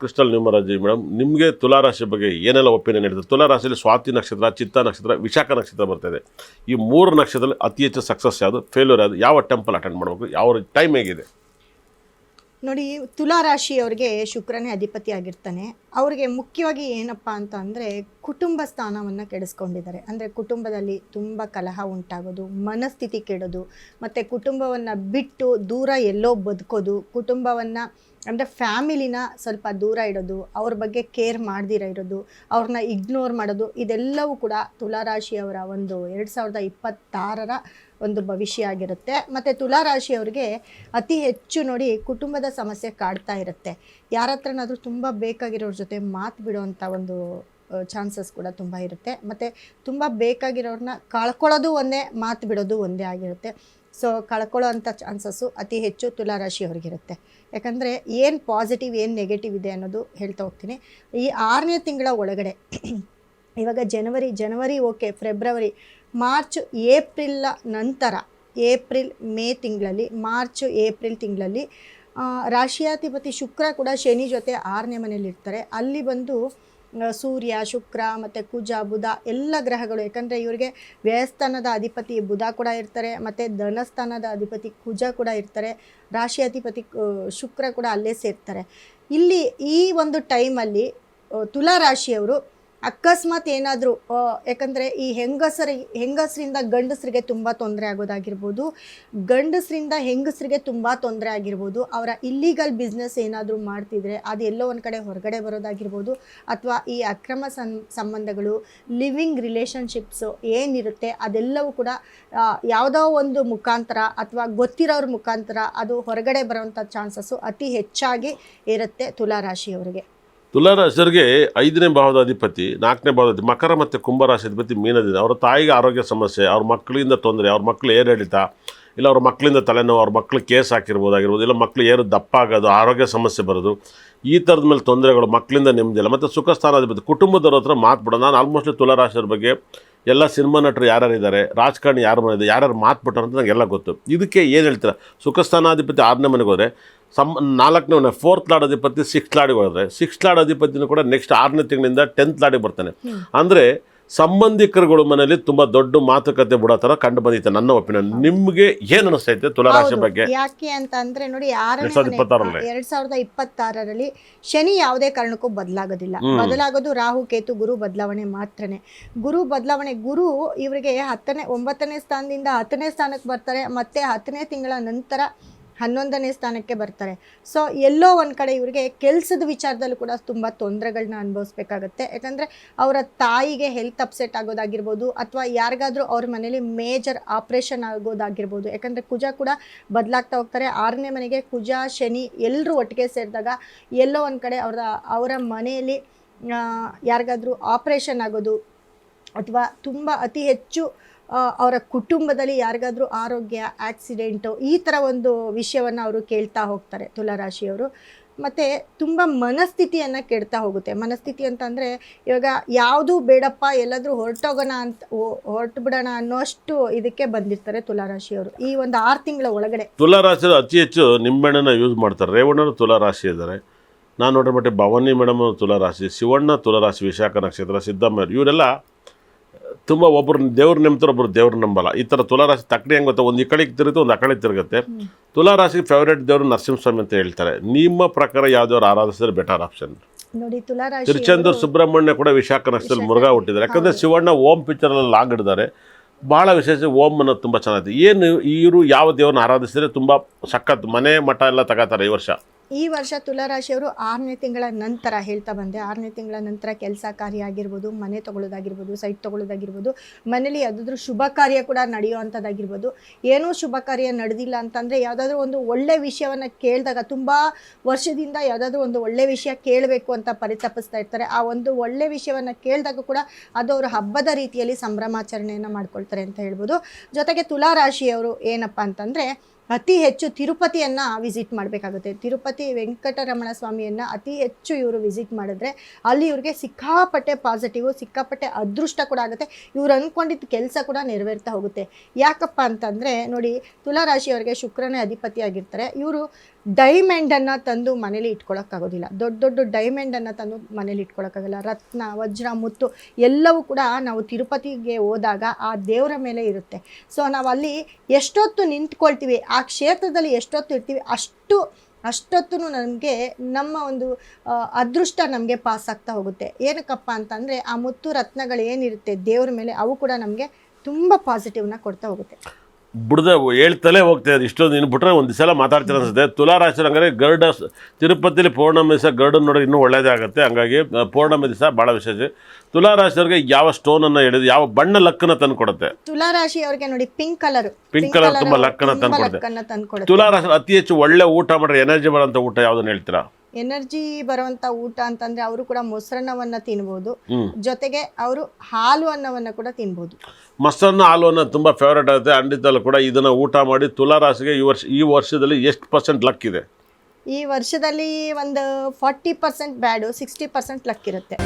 Crystal ನ್ಯೂಮರಾಜಿ madam, ನಿಮಗೆ ತುಲಾರಾಶಿ ಬಗ್ಗೆ ಏನೆಲ್ಲ ಒಪಿನಿಯನ್ ಇರ್ತದೆ? ತುಲಾರಾಶಿಯಲ್ಲಿ ಸ್ವಾತಿ ನಕ್ಷತ್ರ, ಚಿತ್ತ ನಕ್ಷತ್ರ, ವಿಶಾಖ ನಕ್ಷತ್ರ ಬರ್ತಾಯಿದೆ. ಈ 3 ನಕ್ಷತ್ರದಲ್ಲಿ ಅತಿ ಹೆಚ್ಚು ಸಕ್ಸಸ್ ಯಾವುದು, ಫೇಲ್ಯೂರ್ ಯಾವುದು, ಯಾವ ಟೆಂಪಲ್ ಅಟೆಂಡ್ ಮಾಡಬೇಕು, ಯಾವ ಟೈಮ್ ಹೇಗಿದೆ? ನೋಡಿ, ತುಲಾರಾಶಿಯವರಿಗೆ ಶುಕ್ರನೇ ಅಧಿಪತಿ ಆಗಿರ್ತಾನೆ. ಅವ್ರಿಗೆ ಮುಖ್ಯವಾಗಿ ಏನಪ್ಪ ಅಂತ ಅಂದರೆ ಕುಟುಂಬ ಸ್ಥಾನವನ್ನು ಕೆಡಿಸ್ಕೊಂಡಿದ್ದಾರೆ. ಅಂದರೆ ಕುಟುಂಬದಲ್ಲಿ ತುಂಬ ಕಲಹ ಉಂಟಾಗೋದು, ಮನಸ್ಥಿತಿ ಕೆಡೋದು, ಮತ್ತು ಕುಟುಂಬವನ್ನು ಬಿಟ್ಟು ದೂರ ಎಲ್ಲೋ ಬದುಕೋದು, ಕುಟುಂಬವನ್ನು ಅಂದರೆ ಫ್ಯಾಮಿಲಿನ ಸ್ವಲ್ಪ ದೂರ ಇಡೋದು, ಅವ್ರ ಬಗ್ಗೆ ಕೇರ್ ಮಾಡ್ದಿರ ಇರೋದು, ಅವ್ರನ್ನ ಇಗ್ನೋರ್ ಮಾಡೋದು, ಇದೆಲ್ಲವೂ ಕೂಡ ತುಲಾರಾಶಿಯವರ ಒಂದು 2026ರ ಒಂದು ಭವಿಷ್ಯ ಆಗಿರುತ್ತೆ. ಮತ್ತು ತುಲಾರಾಶಿಯವ್ರಿಗೆ ಅತಿ ಹೆಚ್ಚು ನೋಡಿ ಕುಟುಂಬದ ಸಮಸ್ಯೆ ಕಾಡ್ತಾ ಇರುತ್ತೆ. ಯಾರ ಹತ್ರನಾದರೂ ತುಂಬ ಬೇಕಾಗಿರೋರ ಜೊತೆ ಮಾತು ಬಿಡುವಂಥ ಒಂದು ಚಾನ್ಸಸ್ ಕೂಡ ತುಂಬ ಇರುತ್ತೆ. ಮತ್ತು ತುಂಬ ಬೇಕಾಗಿರೋರನ್ನ ಕಳ್ಕೊಳ್ಳೋದು ಒಂದೇ, ಮಾತು ಬಿಡೋದು ಒಂದೇ ಆಗಿರುತ್ತೆ. ಸೊ ಕಳ್ಕೊಳ್ಳೋ ಅಂಥ ಚಾನ್ಸಸ್ಸು ಅತಿ ಹೆಚ್ಚು ತುಲಾರಾಶಿಯವ್ರಿಗಿರುತ್ತೆ. ಯಾಕಂದರೆ ಏನು ಪಾಸಿಟಿವ್ ಏನು ನೆಗೆಟಿವ್ ಇದೆ ಅನ್ನೋದು ಹೇಳ್ತಾ ಹೋಗ್ತೀನಿ. ಈ 6ನೇ ತಿಂಗಳ ಒಳಗಡೆ ಇವಾಗ ಜನವರಿ ಓಕೆ, ಫೆಬ್ರವರಿ, ಮಾರ್ಚ್, ಏಪ್ರಿಲ್ ನಂತರ ಏಪ್ರಿಲ್ ಮೇ ತಿಂಗಳಲ್ಲಿ, ಮಾರ್ಚ್ ಏಪ್ರಿಲ್ ತಿಂಗಳಲ್ಲಿ ರಾಶಿಯಾಧಿಪತಿ ಶುಕ್ರ ಕೂಡ ಶನಿ ಜೊತೆ 6ನೇ ಮನೇಲಿ ಇರ್ತಾರೆ. ಅಲ್ಲಿ ಬಂದು ಸೂರ್ಯ, ಶುಕ್ರ ಮತ್ತು ಕುಜ, ಬುಧ ಎಲ್ಲ ಗ್ರಹಗಳು, ಯಾಕಂದರೆ ಇವರಿಗೆ ವ್ಯಯಸ್ಥಾನದ ಅಧಿಪತಿ ಬುಧ ಕೂಡ ಇರ್ತಾರೆ, ಮತ್ತು ಧನಸ್ಥಾನದ ಅಧಿಪತಿ ಕುಜ ಕೂಡ ಇರ್ತಾರೆ, ರಾಶಿಯಾಧಿಪತಿ ಶುಕ್ರ ಕೂಡ ಅಲ್ಲೇ ಸೇರ್ತಾರೆ. ಇಲ್ಲಿ ಈ ಒಂದು ಟೈಮಲ್ಲಿ ತುಲಾರಾಶಿಯವರು ಅಕಸ್ಮಾತ್ ಏನಾದರೂ ಯಾಕಂದರೆ ಈ ಹೆಂಗಸರಿಂದ ಗಂಡಸರಿಗೆ ತುಂಬ ತೊಂದರೆ ಆಗೋದಾಗಿರ್ಬೋದು, ಗಂಡಸರಿಂದ ಹೆಂಗಸರಿಗೆ ತುಂಬ ತೊಂದರೆ ಆಗಿರ್ಬೋದು, ಅವರ ಇಲ್ಲೀಗಲ್ ಬಿಸ್ನೆಸ್ ಏನಾದರೂ ಮಾಡ್ತಿದ್ರೆ ಅದು ಎಲ್ಲೋ ಒಂದು ಕಡೆ ಹೊರಗಡೆ ಬರೋದಾಗಿರ್ಬೋದು, ಅಥವಾ ಈ ಅಕ್ರಮ ಸಂಬಂಧಗಳು, ಲಿವಿಂಗ್ ರಿಲೇಷನ್ಶಿಪ್ಸು ಏನಿರುತ್ತೆ ಅದೆಲ್ಲವೂ ಕೂಡ ಯಾವುದೋ ಒಂದು ಮುಖಾಂತರ ಅಥವಾ ಗೊತ್ತಿರೋರ ಮುಖಾಂತರ ಅದು ಹೊರಗಡೆ ಬರೋವಂಥ ಚಾನ್ಸಸ್ಸು ಅತಿ ಹೆಚ್ಚಾಗಿ ಇರುತ್ತೆ ತುಲಾರಾಶಿಯವರಿಗೆ. ತುಲಾರಾಶಿಯವರಿಗೆ 5ನೇ ಭಾವದ ಅಧಿಪತಿ, 4ನೇ ಭಾವದ ಅಧಿಪತಿ, ಮಕರ ಮತ್ತು ಕುಂಭರಾಶಿ ಅಧಿಪತಿ ಮೀನದಿದೆ. ಅವರ ತಾಯಿಗೆ ಆರೋಗ್ಯ ಸಮಸ್ಯೆ, ಅವ್ರ ಮಕ್ಕಳಿಂದ ತೊಂದರೆ, ಅವ್ರ ಮಕ್ಕಳು ಏರಿಳಿತ, ಇಲ್ಲ ಅವ್ರ ಮಕ್ಕಳಿಂದ ತಲೆನೋವು, ಅವ್ರ ಮಕ್ಕಳು ಕೇಸ್ ಹಾಕಿರ್ಬೋದಾಗಿರ್ಬೋದು, ಇಲ್ಲ ಮಕ್ಕಳು ದಪ್ಪ ಆಗೋದು, ಆರೋಗ್ಯ ಸಮಸ್ಯೆ ಬರೋದು, ಈ ಥರದ ಮೇಲೆ ತೊಂದರೆಗಳು, ಮಕ್ಕಳಿಂದ ನೆಮ್ಮದಿ ಇಲ್ಲ. ಮತ್ತು ಸುಖ ಸ್ಥಾನಾಧಿಪತಿ ಕುಟುಂಬದವ್ರ ಹತ್ರ ಮಾತು ಬಿಡೋಣ. ನಾನು ಆಲ್ಮೋಸ್ಟ್ ತುಲಾರಾಶಿಯವ್ರ ಬಗ್ಗೆ ಎಲ್ಲ ಸಿನಿಮಾ ನಟರು ಯಾರ್ಯಾರಿದ್ದಾರೆ, ರಾಜಕಾರಣಿ ಯಾರು ಮನೆ ಯಾರ್ಯಾರು ಮಾತು ಬಿಟ್ಟರು ಅಂತ ನನಗೆಲ್ಲ ಗೊತ್ತು. ಇದಕ್ಕೆ ಏನು ಹೇಳ್ತೀರಾ? ಸುಖ ಸ್ಥಾನಾಧಿಪತಿ 6ನೇ ಮನೆಗೆ ಹೋದರೆ 4ನೇ ಮನೆ 4th ಲಾರ್ಡ್ ಅಧಿಪತಿ 6th ಲಾರ್ಡಿಗೆ ಹೋದರೆ 6th ಲಾರ್ಡ್ ಅಧಿಪತಿನೂ ಕೂಡ ನೆಕ್ಸ್ಟ್ 6ನೇ ತಿಂಗಳಿಂದ 10th ಲಾರ್ಡಿಗೆ ಬರ್ತಾನೆ. ಅಂದರೆ ಸಂಬಂಧಿಕರುಗಳ ಮನೆಯಲ್ಲಿ ತುಂಬ ದೊಡ್ಡ ಮಾತುಕತೆ ಬಿಡೋ ಥರ ಕಂಡು ಬಂದಿತ್ತು ನನ್ನ ಒಪಿನಿಯನ್. ನಿಮಗೆ ಏನು ಅನಿಸ್ತೈತೆ ತುಲಾರಾಶಿ ಬಗ್ಗೆ? ಯಾಕೆ ಅಂತ ಅಂದರೆ ನೋಡಿ, 2026ರಲ್ಲಿ ಶನಿ ಯಾವುದೇ ಕಾರಣಕ್ಕೂ ಬದಲಾಗೋದು ರಾಹು ಕೇತು ಗುರು ಬದಲಾವಣೆ ಮಾತ್ರನೇ. ಗುರು ಇವರಿಗೆ 9ನೇ ಸ್ಥಾನದಿಂದ 10ನೇ ಸ್ಥಾನಕ್ಕೆ ಬರ್ತಾರೆ, ಮತ್ತು 10ನೇ ತಿಂಗಳ ನಂತರ 11ನೇ ಸ್ಥಾನಕ್ಕೆ ಬರ್ತಾರೆ. ಸೊ ಎಲ್ಲೋ ಒಂದು ಕಡೆ ಇವರಿಗೆ ಕೆಲಸದ ವಿಚಾರದಲ್ಲೂ ಕೂಡ ತುಂಬ ತೊಂದರೆಗಳನ್ನ ಅನುಭವಿಸ್ಬೇಕಾಗತ್ತೆ. ಯಾಕಂದರೆ ಅವರ ತಾಯಿಗೆ ಹೆಲ್ತ್ ಅಪ್ಸೆಟ್ ಆಗೋದಾಗಿರ್ಬೋದು, ಅಥವಾ ಯಾರಿಗಾದರೂ ಅವ್ರ ಮನೇಲಿ ಮೇಜರ್ ಆಪ್ರೇಷನ್ ಆಗೋದಾಗಿರ್ಬೋದು. ಯಾಕಂದರೆ ಕುಜ ಕೂಡ ಬದಲಾಗ್ತಾ ಹೋಗ್ತಾರೆ. 6ನೇ ಮನೆಗೆ ಕುಜ ಶನಿ ಎಲ್ಲರೂ ಒಟ್ಟಿಗೆ ಸೇರಿದಾಗ ಎಲ್ಲೋ ಒಂದು ಕಡೆ ಅವರ ಮನೆಯಲ್ಲಿ ಯಾರಿಗಾದರೂ ಆಪ್ರೇಷನ್ ಆಗೋದು, ಅಥವಾ ತುಂಬ ಅತಿ ಹೆಚ್ಚು ಅವರ ಕುಟುಂಬದಲ್ಲಿ ಯಾರಿಗಾದರೂ ಆರೋಗ್ಯ, ಆಕ್ಸಿಡೆಂಟು, ಈ ಥರ ಒಂದು ವಿಷಯವನ್ನು ಅವರು ಕೇಳ್ತಾ ಹೋಗ್ತಾರೆ ತುಲಾರಾಶಿಯವರು. ಮತ್ತು ತುಂಬ ಮನಸ್ಥಿತಿಯನ್ನು ಕೆಡ್ತಾ ಹೋಗುತ್ತೆ. ಮನಸ್ಥಿತಿ ಅಂತಂದರೆ ಇವಾಗ ಯಾವುದೂ ಬೇಡಪ್ಪ, ಎಲ್ಲಾದರೂ ಹೊರಟು ಬಿಡೋಣ ಅನ್ನೋಷ್ಟು ಇದಕ್ಕೆ ಬಂದಿರ್ತಾರೆ ತುಲಾರಾಶಿಯವರು ಈ ಒಂದು 6 ತಿಂಗಳ ಒಳಗಡೆ. ತುಲಾರಾಶಿ ಅತಿ ಹೆಚ್ಚು ನಿಂಬೆಣ್ಣೆನ ಯೂಸ್ ಮಾಡ್ತಾರೆ. ರೇವಣ್ಣರು ತುಲಾರಾಶಿ ಇದ್ದಾರೆ. ನಾನು ನೋಡಿರೋ ಮಟ್ಟ ಭವಾನಿ ಮೇಡಮ್ ತುಲಾರಾಶಿ, ಶಿವಣ್ಣ ತುಲಾರಾಶಿ, ವಿಶಾಖ ನಕ್ಷತ್ರ, ಸಿದ್ದಮ್ಮ, ಇವರೆಲ್ಲ ತುಂಬ ಒಬ್ಬರು ದೇವ್ರು ನಂಬ್ತಾರೆ, ಒಬ್ಬರು ದೇವ್ರು ನಂಬಲ್ಲ. ಈ ಥರ ತುಲಾರಾಶಿ ತಕ್ಕಡಿ ಹೆಂಗೆ ಗೊತ್ತಾ, ಒಂದು ಈ ಕಡೆಗೆ ತಿರುಗುತ್ತೆ, ಒಂದು ಆ ಕಡೆ ತಿರುಗುತ್ತೆ. ತುಲಾರಾಶಿಗೆ ಫೇವ್ರೇಟ್ ದೇವರು ನರಸಿಂಹಸ್ವಾಮಿ ಅಂತ ಹೇಳ್ತಾರೆ. ನಿಮ್ಮ ಪ್ರಕಾರ ಯಾವ್ದವ್ರು ಆರಾಧಿಸಿದ್ರೆ ಬೆಟರ್ ಆಪ್ಷನ್? ನೋಡಿ, ತುಲಾರಾಶಿ ತಿರುಚಂದೂರು ಸುಬ್ರಹ್ಮಣ್ಯ ಕೂಡ ವಿಶಾಖ ನಕ್ಷತ್ರದಲ್ಲಿ ಮುರುಘಾ ಹುಟ್ಟಿದ್ದಾರೆ. ಯಾಕಂದರೆ ಶಿವಣ್ಣ ಓಂ ಪಿಕ್ಚರಲ್ಲಿ ಲಾಗ್ ಹಿಡಿದಾರೆ. ಭಾಳ ವಿಶೇಷ ಓಂ ಅನ್ನೋದು ತುಂಬ ಚೆನ್ನಾಗಿದೆ. ಏನು ಇವರು ಯಾವ ದೇವ್ರನ್ನ ಆರಾಧಿಸಿದ್ರೆ ತುಂಬ ಸಖತ್ ಮನೆ ಮಠ ಎಲ್ಲ ತಗೋತಾರೆ ಈ ವರ್ಷ ತುಲಾರಾಶಿಯವರು 6ನೇ ತಿಂಗಳ ನಂತರ ಹೇಳ್ತಾ ಬಂದೆ. 6ನೇ ತಿಂಗಳ ನಂತರ ಕೆಲಸ ಕಾರ್ಯ ಆಗಿರ್ಬೋದು, ಮನೆ ತೊಗೊಳ್ಳೋದಾಗಿರ್ಬೋದು, ಸೈಟ್ ತೊಗೊಳ್ಳೋದಾಗಿರ್ಬೋದು, ಮನೇಲಿ ಯಾವುದಾದ್ರೂ ಶುಭ ಕಾರ್ಯ ಕೂಡ ನಡೆಯುವಂಥದ್ದಾಗಿರ್ಬೋದು. ಏನೂ ಶುಭ ಕಾರ್ಯ ನಡೆದಿಲ್ಲ ಅಂತಂದರೆ ಯಾವುದಾದ್ರೂ ಒಂದು ಒಳ್ಳೆ ವಿಷಯವನ್ನು ಕೇಳಿದಾಗ, ತುಂಬ ವರ್ಷದಿಂದ ಯಾವುದಾದ್ರೂ ಒಂದು ಒಳ್ಳೆ ವಿಷಯ ಕೇಳಬೇಕು ಅಂತ ಪರಿತಪಿಸ್ತಾ ಇರ್ತಾರೆ. ಆ ಒಂದು ಒಳ್ಳೆ ವಿಷಯವನ್ನು ಕೇಳಿದಾಗ ಕೂಡ ಅದು ಅವರು ಹಬ್ಬದ ರೀತಿಯಲ್ಲಿ ಸಂಭ್ರಮಾಚರಣೆಯನ್ನು ಮಾಡ್ಕೊಳ್ತಾರೆ ಅಂತ ಹೇಳ್ಬೋದು. ಜೊತೆಗೆ ತುಲಾರಾಶಿಯವರು ಏನಪ್ಪ ಅಂತಂದರೆ ಅತಿ ಹೆಚ್ಚು ತಿರುಪತಿಯನ್ನು ವಿಸಿಟ್ ಮಾಡಬೇಕಾಗುತ್ತೆ. ತಿರುಪತಿ ವೆಂಕಟರಮಣ ಸ್ವಾಮಿಯನ್ನು ಅತಿ ಹೆಚ್ಚು ಇವರು ವಿಸಿಟ್ ಮಾಡಿದ್ರೆ ಅಲ್ಲಿ ಇವ್ರಿಗೆ ಸಿಕ್ಕಾಪಟ್ಟೆ ಪಾಸಿಟಿವು, ಸಿಕ್ಕಾಪಟ್ಟೆ ಅದೃಷ್ಟ ಕೂಡ ಆಗುತ್ತೆ. ಇವ್ರು ಅಂದ್ಕೊಂಡಿದ್ದ ಕೆಲಸ ಕೂಡ ನೆರವೇರ್ತಾ ಹೋಗುತ್ತೆ. ಯಾಕಪ್ಪ ಅಂತಂದರೆ ನೋಡಿ, ತುಲಾರಾಶಿಯವರಿಗೆ ಶುಕ್ರನೇ ಅಧಿಪತಿಯಾಗಿರ್ತಾರೆ. ಇವರು ಡೈಮಂಡನ್ನು ತಂದು ಮನೇಲಿ ಇಟ್ಕೊಳ್ಳೋಕ್ಕಾಗೋದಿಲ್ಲ. ದೊಡ್ಡ ದೊಡ್ಡ ಡೈಮಂಡನ್ನು ತಂದು ಮನೇಲಿ ಇಟ್ಕೊಳ್ಳೋಕ್ಕಾಗಲ್ಲ. ರತ್ನ, ವಜ್ರ, ಮುತ್ತು ಎಲ್ಲವೂ ಕೂಡ ನಾವು ತಿರುಪತಿಗೆ ಹೋದಾಗ ಆ ದೇವರ ಮೇಲೆ ಇರುತ್ತೆ. ಸೊ ನಾವು ಅಲ್ಲಿ ಎಷ್ಟೊತ್ತು ನಿಂತ್ಕೊಳ್ತೀವಿ, ಆ ಕ್ಷೇತ್ರದಲ್ಲಿ ಎಷ್ಟೊತ್ತು ಇರ್ತೀವಿ, ಅಷ್ಟೊತ್ತು ನಮಗೆ ನಮ್ಮ ಒಂದು ಅದೃಷ್ಟ ನಮಗೆ ಪಾಸ್ ಆಗ್ತಾ ಹೋಗುತ್ತೆ. ಏನಕ್ಕಪ್ಪ ಅಂತಂದರೆ ಆ ಮುತ್ತು ರತ್ನಗಳು ಏನಿರುತ್ತೆ ದೇವ್ರ ಮೇಲೆ, ಅವು ಕೂಡ ನಮಗೆ ತುಂಬ ಪಾಸಿಟಿವ್ನ ಕೊಡ್ತಾ ಹೋಗುತ್ತೆ. ಬಿಡದೆ ಹೇಳ್ತಲೇ ಹೋಗ್ತಾ ಇದೆ. ಇಷ್ಟೊಂದು ಇನ್ನು ಬಿಟ್ರೆ ಒಂದು ದಿವಸ ಮಾತಾಡ್ತೀರ ಅನ್ಸುತ್ತೆ. ತುಲಾರಾಶಿ ಹಂಗಾರೆ ಗರುಡ ತಿರುಪತಿಲಿ ಪೌರ್ಣಮಿ ದಿವಸ ಗರುಡನ ನೋಡಿ ಇನ್ನೂ ಒಳ್ಳೇದೇ ಆಗುತ್ತೆ. ಹಂಗಾಗಿ ಪೌರ್ಣಮಿ ದಿವಸ ಭಾಳ ವಿಶೇಷ. ತುಲಾರಾಶಿಯವ್ರಿಗೆ ಯಾವ ಸ್ಟೋನನ್ನು ಹಿಡಿದು ಯಾವ ಬಣ್ಣ ಲಕ್ಕನ್ನು ತಂದು ಕೊಡುತ್ತೆ? ತುಲಾರಾಶಿಯವ್ರಿಗೆ ನೋಡಿ ಪಿಂಕ್ ಕಲರ್ ತುಂಬ ಲಕ್ಕನ್ನು ತಂದು ಕೊಡುತ್ತೆ. ತುಲಾರಾಶಿ ಅತಿ ಹೆಚ್ಚು ಒಳ್ಳೆ ಊಟ ಮಾಡ್ರೆ ಎನರ್ಜಿ ಬರೋಂಥ ಊಟ ಯಾವುದನ್ನು ಹೇಳ್ತೀರಾ? ಎನರ್ಜಿ ಬರುವಂತ ಊಟ ಅಂತಂದ್ರೆ ಅವರು ಕೂಡ ಮೊಸರನ್ನವನ್ನ ತಿನ್ಬೋದು, ಜೊತೆಗೆ ಅವರು ಹಾಲು ಅನ್ನವನ್ನ ಕೂಡ ತಿನ್ಬೋದು. ಮೊಸರನ್ನ ಹಾಲು ಅನ್ನೋ ತುಂಬ ಫೇವ್ರೇಟ್ ಆಗುತ್ತೆ. ಖಂಡಿತಲ್ಲೂ ಕೂಡ ಇದನ್ನು ಊಟ ಮಾಡಿ ತುಲಾರಾಶಿಗೆ ಈ ವರ್ಷದಲ್ಲಿ ಎಷ್ಟು % ಲಕ್ ಇದೆ? ಈ ವರ್ಷದಲ್ಲಿ ಒಂದು 40% ಬ್ಯಾಡು, 60% ಲಕ್ ಇರುತ್ತೆ.